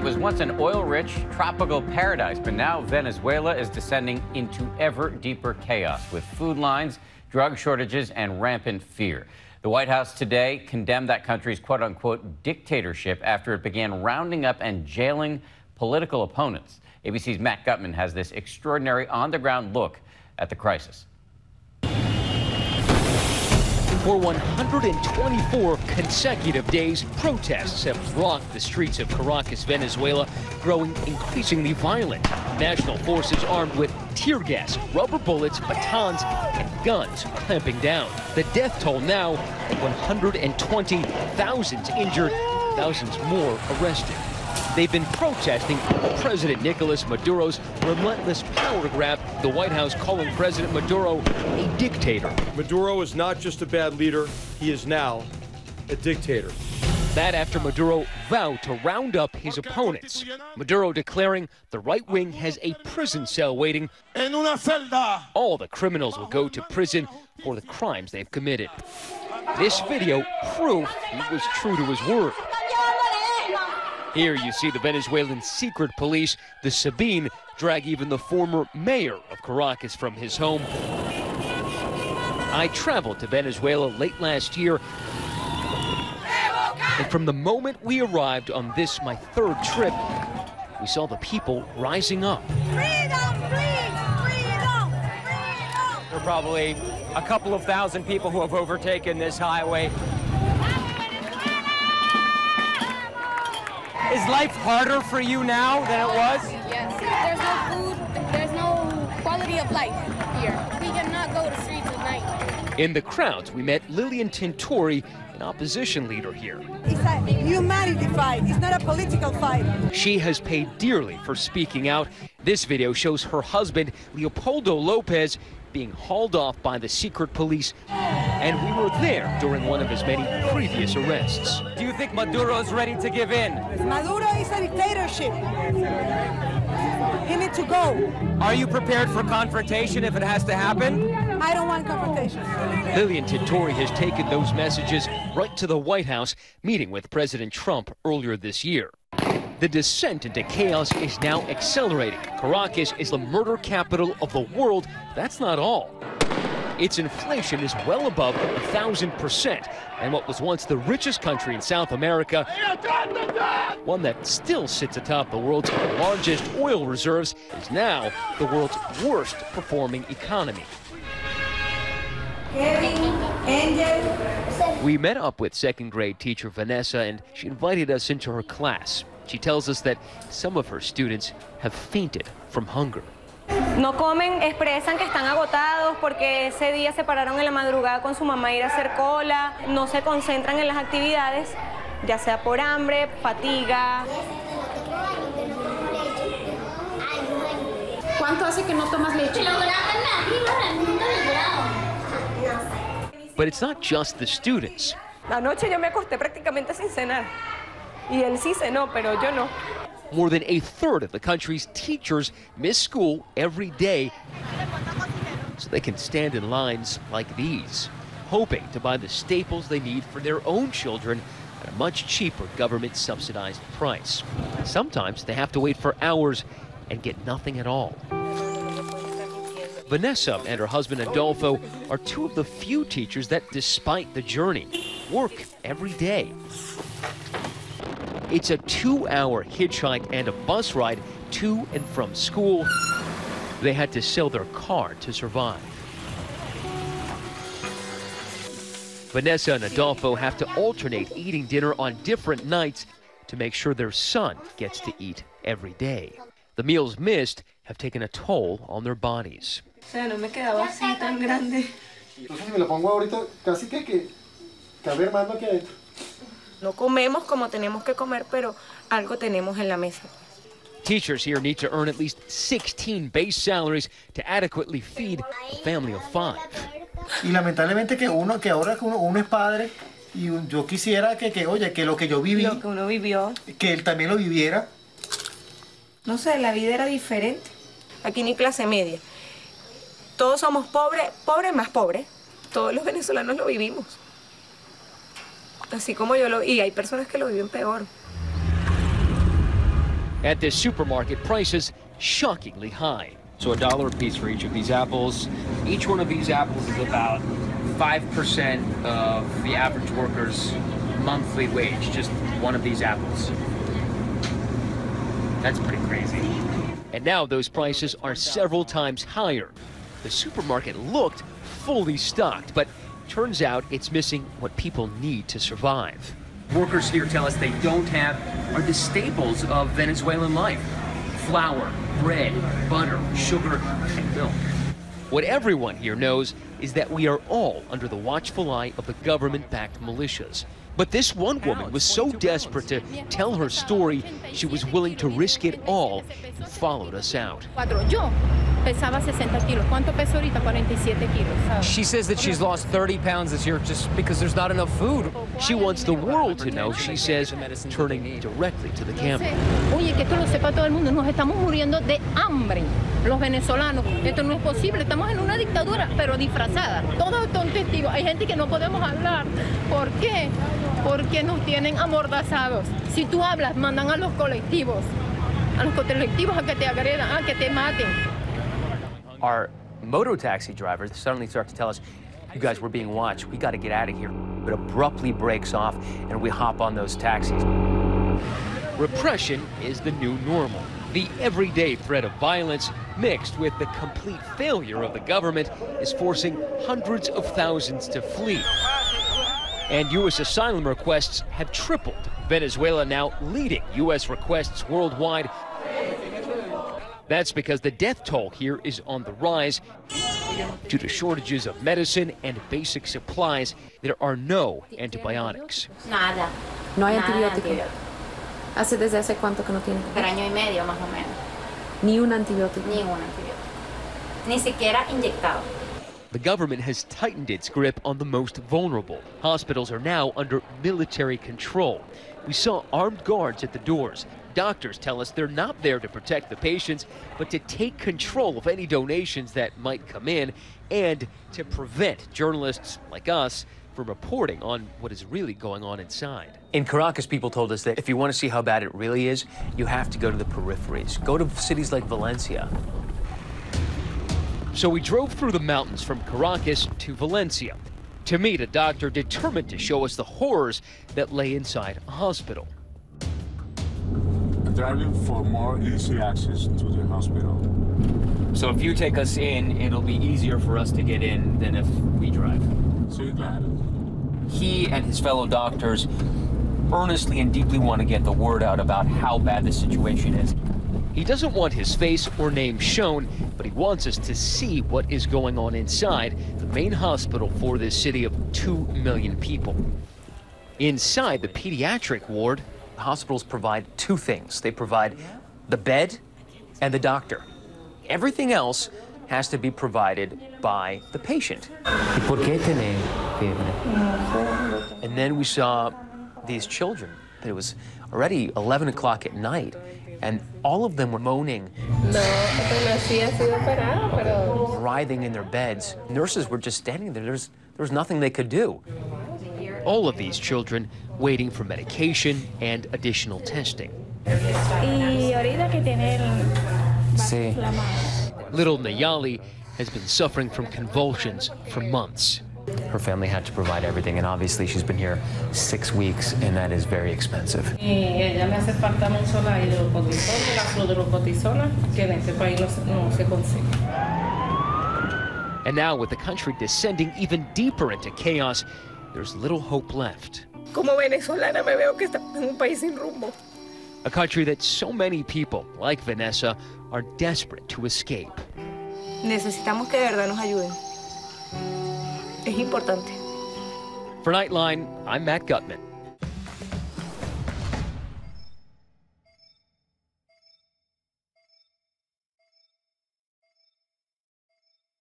was once an oil-rich tropical paradise, but now Venezuela is descending into ever deeper chaos with food lines, drug shortages, and rampant fear. The White House today condemned that country's quote-unquote dictatorship after it began rounding up and jailing political opponents. ABC's Matt Gutman has this extraordinary on-the-ground look at the crisis. For 124 consecutive days, protests have rocked the streets of Caracas, Venezuela, growing increasingly violent. National forces armed with tear gas, rubber bullets, batons, and guns clamping down. The death toll now at 120, thousands injured, thousands more arrested. They've been protesting President Nicolas Maduro's relentless power grab, the White House calling President Maduro a dictator. Maduro is not just a bad leader, he is now a dictator. That after Maduro vowed to round up his opponents. Maduro declaring the right wing has a prison cell waiting. All the criminals will go to prison for the crimes they've committed. This video proof he was true to his word. Here you see the Venezuelan secret police, the Sabine, drag even the former mayor of Caracas from his home. I traveled to Venezuela late last year, and from the moment we arrived on this, my third trip, we saw the people rising up. Freedom, please, freedom, freedom. There are probably a couple of thousand people who have overtaken this highway. Is life harder for you now than it was? Yes. There's no food, there's no quality of life here. We cannot go to streets at night. In the crowds, we met Lillian Tintori, an opposition leader here. It's a humanity fight. It's not a political fight. She has paid dearly for speaking out. This video shows her husband, Leopoldo Lopez, being hauled off by the secret police, and we were there during one of his many previous arrests. Do you think Maduro is ready to give in? Maduro is a dictatorship. He needs to go. Are you prepared for confrontation if it has to happen? I don't want confrontation. Lillian Tintori has taken those messages right to the White House, meeting with President Trump earlier this year. The descent into chaos is now accelerating. Caracas is the murder capital of the world. That's not all. Its inflation is well above 1,000%, and what was once the richest country in South America, one that still sits atop the world's largest oil reserves, is now the world's worst performing economy. We met up with second grade teacher Vanessa, and she invited us into her class. She tells us that some of her students have fainted from hunger. No comen, expresan que están agotados porque ese día se pararon en la madrugada con su mamá a ir a hacer cola, no se concentran en las actividades, ya sea por hambre, fatiga. ¿Cuánto hace que no tomas leche? But it's not just the students. Anoche yo me acosté prácticamente sin cenar. Y él sí cenó, pero yo no. More than a third of the country's teachers miss school every day so they can stand in lines like these, hoping to buy the staples they need for their own children at a much cheaper government-subsidized price. Sometimes they have to wait for hours and get nothing at all. Vanessa and her husband Adolfo are two of the few teachers that, despite the journey, work every day. It's a 2-hour hitchhike and a bus ride to and from school. They had to sell their car to survive. Vanessa and Adolfo have to alternate eating dinner on different nights to make sure their son gets to eat every day. The meals missed have taken a toll on their bodies. No me quedaba así tan grande. Entonces si me lo pongo ahorita casi que cabe más lo que adentro. No comemos como tenemos que comer, pero algo tenemos en la mesa. Teachers here need to earn at least 16 base salaries to adequately feed a family of 5. Y lamentablemente que ahora uno es padre y yo quisiera oye, que lo que yo viví, lo que uno vivió, que él también lo viviera. No sé, la vida era diferente. Aquí ni clase media. Todos somos pobres, pobres más pobres. Todos los venezolanos lo vivimos. Así como yo y hay personas que lo viven peor. At this supermarket, prices shockingly high. So $1 a piece for each of these apples. Each one of these apples is about 5% of the average worker's monthly wage, just one of these apples. That's pretty crazy. And now those prices are several times higher. The supermarket looked fully stocked, but turns out it's missing what people need to survive. Workers here tell us they don't have are the staples of Venezuelan life. Flour, bread, butter, sugar, and milk. What everyone here knows is that we are all under the watchful eye of the government-backed militias. But this one woman was so desperate to tell her story, she was willing to risk it all and followed us out. She says that she's lost 30 pounds this year just because there's not enough food. She wants the world to know, she says, turning directly to the camera. Oye, que esto lo sepa todo el mundo, nos estamos muriendo de hambre. Los venezolanos, esto no es posible, estamos en una dictadura, pero disfrazada. Todos son testigos, hay gente que no podemos hablar. ¿Por qué? Porque nos tienen amordazados. Si tú hablas, mandan a los colectivos a que te agredan, a que te maten. Our moto taxi drivers suddenly start to tell us, you guys, we're being watched, we got to get out of here. It abruptly breaks off and we hop on those taxis. Repression is the new normal. The everyday threat of violence, mixed with the complete failure of the government, is forcing hundreds of thousands to flee. And U.S. asylum requests have tripled. Venezuela now leading U.S. requests worldwide. That's because the death toll here is on the rise. Due to shortages of medicine and basic supplies, there are no antibiotics. Nada. No hay antibiótico. ¿Desde hace cuánto que no tiene? Un año y medio más o menos. Ni un antibiótico. Ni un antibiótico. Ni siquiera inyectado. The government has tightened its grip on the most vulnerable. Hospitals are now under military control. We saw armed guards at the doors. Doctors tell us they're not there to protect the patients, but to take control of any donations that might come in and to prevent journalists like us from reporting on what is really going on inside. In Caracas, people told us that if you want to see how bad it really is, you have to go to the peripheries. Go to cities like Valencia. So we drove through the mountains from Caracas to Valencia to meet a doctor determined to show us the horrors that lay inside a hospital. Driving for more easy access to the hospital. So if you take us in, it'll be easier for us to get in than if we drive. Sí, claro. He and his fellow doctors earnestly and deeply want to get the word out about how bad the situation is. He doesn't want his face or name shown, but he wants us to see what is going on inside the main hospital for this city of 2 million people. Inside the pediatric ward, hospitals provide two things. They provide the bed and the doctor. Everything else has to be provided by the patient. And then we saw these children. It was already 11 o'clock at night, and all of them were moaning, writhing in their beds. Nurses were just standing there. There was nothing they could do. All of these children waiting for medication and additional testing. Little Nayali has been suffering from convulsions for months. Her family had to provide everything, and obviously she's been here 6 weeks, and that is very expensive. And now, with the country descending even deeper into chaos, there's little hope left. A country that so many people, like Vanessa, are desperate to escape. Necesitamos que de verdad nos ayuden. Es importante. For Nightline, I'm Matt Gutman.